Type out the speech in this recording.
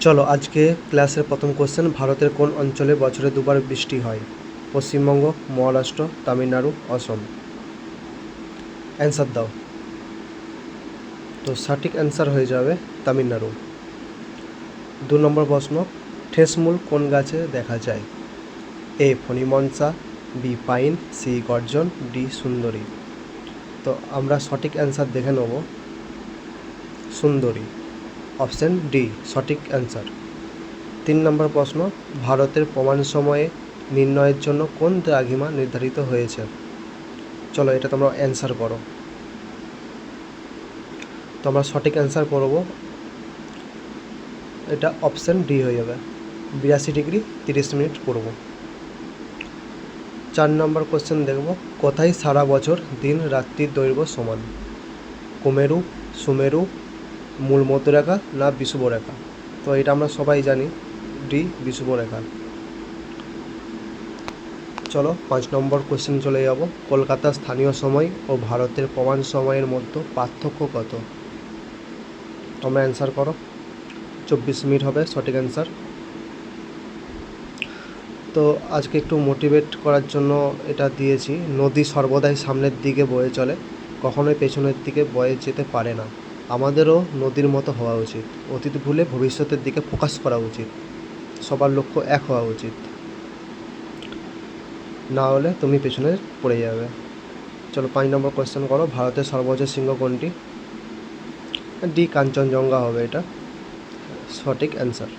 চলো আজকে ক্লাসের প্রথম কোশ্চেন, ভারতের কোন অঞ্চলে বছরে দুবার বৃষ্টি হয়? পশ্চিমবঙ্গ, মহারাষ্ট্র, তামিলনাড়ু, অসম। অ্যান্সার দাও। তো সঠিক অ্যান্সার হয়ে যাবে তামিলনাড়ু। 2 নম্বর প্রশ্ন, ঠেসমূল কোন গাছে দেখা যায়? এ ফণিমনসা, বি পাইন, সি গর্জন, ডি সুন্দরী। তো আমরা সঠিক অ্যান্সার দেখে নেব। সুন্দরী, অপশান ডি সঠিক অ্যান্সার। 3 নম্বর প্রশ্ন, ভারতের প্রমাণ সময়ে নির্ণয়ের জন্য কোন দ্রাঘিমা নির্ধারিত হয়েছে? চলো এটা তোমরা অ্যান্সার করো। তো আমরা সঠিক অ্যান্সার করব, এটা অপশান ডি হয়ে যাবে, 82 ডিগ্রি 30 মিনিট করব। 4 নম্বর কোশ্চেন দেখব, কোথায় সারা বছর দিন রাত্রির দৈর্ঘ্য সমান? কুমেরু, সুমেরু, মূল মধ্যরেখা না বিষুবরেখা? তো এটা আমরা সবাই জানি, ডি বিষুবরেখা। চলো 5 নম্বর কোশ্চেন চলে যাব, কলকাতার স্থানীয় সময় ও ভারতের প্রমাণ সময়ের মধ্যে পার্থক্য কত? তোমরা অ্যান্সার করো। 24 মিনিট হবে সঠিক অ্যান্সার। তো আজকে একটু মোটিভেট করার জন্য এটা দিয়েছি, নদী সর্বদাই সামনের দিকে বয়ে চলে, কখনোই পেছনের দিকে বয়ে যেতে পারে না। আমাদেরও নদীর মতো হওয়া উচিত, অতীত ভুলে ভবিষ্যতের দিকে ফোকাস করা উচিত, সবার লক্ষ্য এক হওয়া উচিত, না হলে তুমি পেছনে পড়ে যাবে। চলো 5 নম্বর কোয়েশ্চেন করো, ভারতের সর্বোচ্চ শৃঙ্গ কোনটি? ডি কাঞ্চনজঙ্ঘা হবে এটা সঠিক অ্যান্সার।